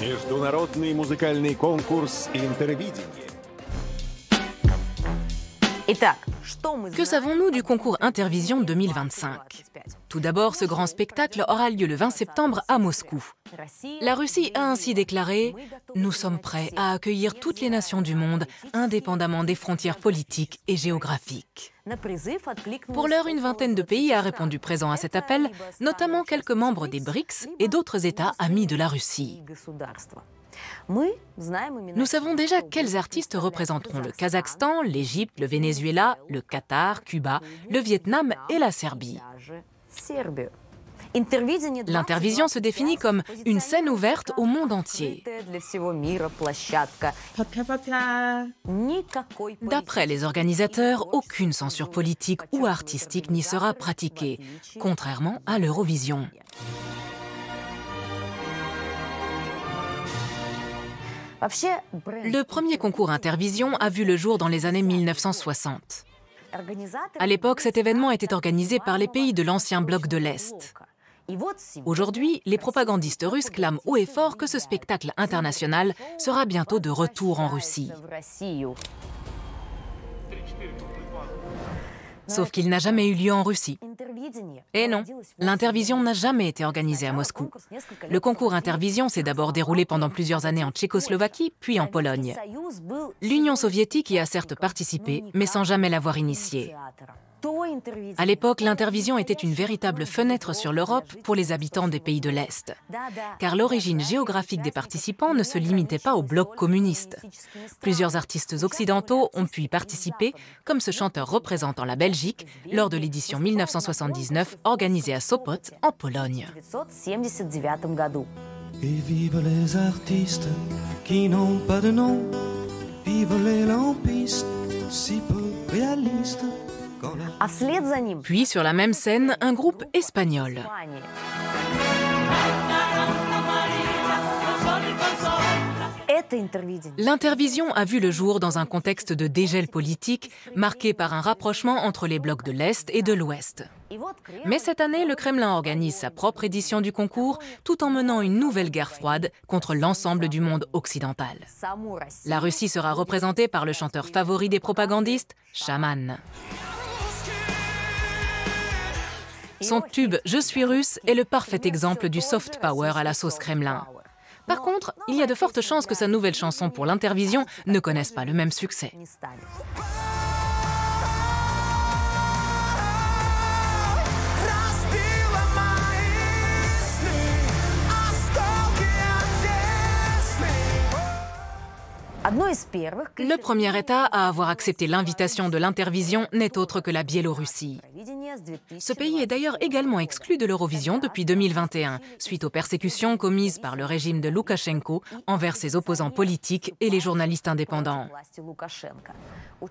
Международный музыкальный конкурс «Интервидение». Que savons-nous du concours Intervision 2025? Tout d'abord, ce grand spectacle aura lieu le 20 septembre à Moscou. La Russie a ainsi déclaré « Nous sommes prêts à accueillir toutes les nations du monde, indépendamment des frontières politiques et géographiques ». Pour l'heure, une vingtaine de pays a répondu présent à cet appel, notamment quelques membres des BRICS et d'autres États amis de la Russie. Nous savons déjà quels artistes représenteront le Kazakhstan, l'Égypte, le Venezuela, le Qatar, Cuba, le Vietnam et la Serbie. L'Intervision se définit comme une scène ouverte au monde entier. D'après les organisateurs, aucune censure politique ou artistique n'y sera pratiquée, contrairement à l'Eurovision. Le premier concours Intervision a vu le jour dans les années 1960. À l'époque, cet événement était organisé par les pays de l'ancien bloc de l'Est. Aujourd'hui, les propagandistes russes clament haut et fort que ce spectacle international sera bientôt de retour en Russie. Sauf qu'il n'a jamais eu lieu en Russie. Et non, l'Intervision n'a jamais été organisée à Moscou. Le concours Intervision s'est d'abord déroulé pendant plusieurs années en Tchécoslovaquie, puis en Pologne. L'Union soviétique y a certes participé, mais sans jamais l'avoir initié. À l'époque, l'Intervision était une véritable fenêtre sur l'Europe pour les habitants des pays de l'Est. Car l'origine géographique des participants ne se limitait pas au bloc communiste. Plusieurs artistes occidentaux ont pu y participer, comme ce chanteur représentant la Belgique lors de l'édition 1979 organisée à Sopot, en Pologne. Et vive les artistes qui n'ont pas de nom, vive les lampistes si peu réalistes. Puis, sur la même scène, un groupe espagnol. L'Intervision a vu le jour dans un contexte de dégel politique marqué par un rapprochement entre les blocs de l'Est et de l'Ouest. Mais cette année, le Kremlin organise sa propre édition du concours tout en menant une nouvelle guerre froide contre l'ensemble du monde occidental. La Russie sera représentée par le chanteur favori des propagandistes, Shaman. Son tube « Je suis russe » est le parfait exemple du soft power à la sauce Kremlin. Par contre, il y a de fortes chances que sa nouvelle chanson pour l'Intervision ne connaisse pas le même succès. Le premier État à avoir accepté l'invitation de l'Intervision n'est autre que la Biélorussie. Ce pays est d'ailleurs également exclu de l'Eurovision depuis 2021, suite aux persécutions commises par le régime de Loukachenko envers ses opposants politiques et les journalistes indépendants.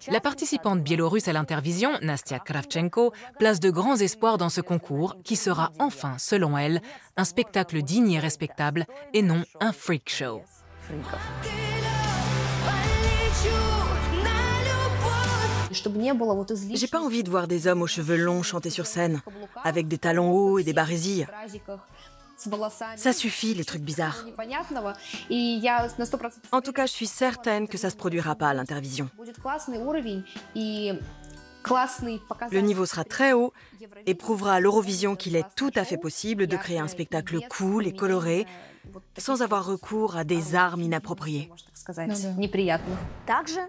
La participante biélorusse à l'Intervision, Nastia Kravchenko, place de grands espoirs dans ce concours qui sera enfin, selon elle, un spectacle digne et respectable et non un freak show. J'ai pas envie de voir des hommes aux cheveux longs chanter sur scène, avec des talons hauts et des barésilles. Ça suffit, les trucs bizarres. En tout cas, je suis certaine que ça se produira pas à l'Intervision. Le niveau sera très haut et prouvera à l'Eurovision qu'il est tout à fait possible de créer un spectacle cool et coloré, sans avoir recours à des armes inappropriées.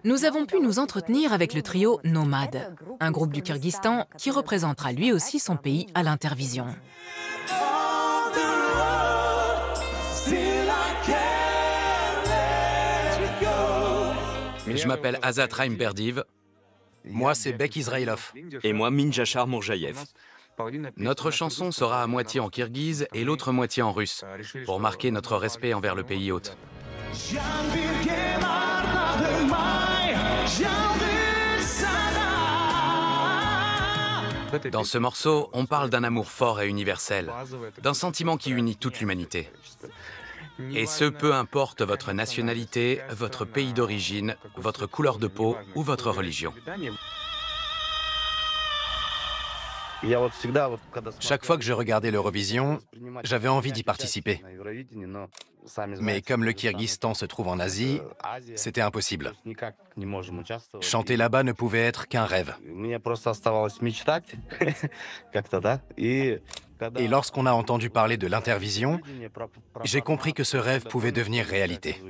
Nous avons pu nous entretenir avec le trio Nomad, un groupe du Kyrgyzstan qui représentera lui aussi son pays à l'Intervision. Je m'appelle Azat Raimberdiv. Moi, c'est Bek Israilov. Et moi, Minjachar Mourjaïev. Notre chanson sera à moitié en kirghize et l'autre moitié en russe, pour marquer notre respect envers le pays hôte. Dans ce morceau, on parle d'un amour fort et universel, d'un sentiment qui unit toute l'humanité. Et ce, peu importe votre nationalité, votre pays d'origine, votre couleur de peau ou votre religion. Chaque fois que je regardais l'Eurovision, j'avais envie d'y participer. Mais comme le Kirghizistan se trouve en Asie, c'était impossible. Chanter là-bas ne pouvait être qu'un rêve. Et lorsqu'on a entendu parler de l'Intervision, j'ai compris que ce rêve pouvait devenir réalité.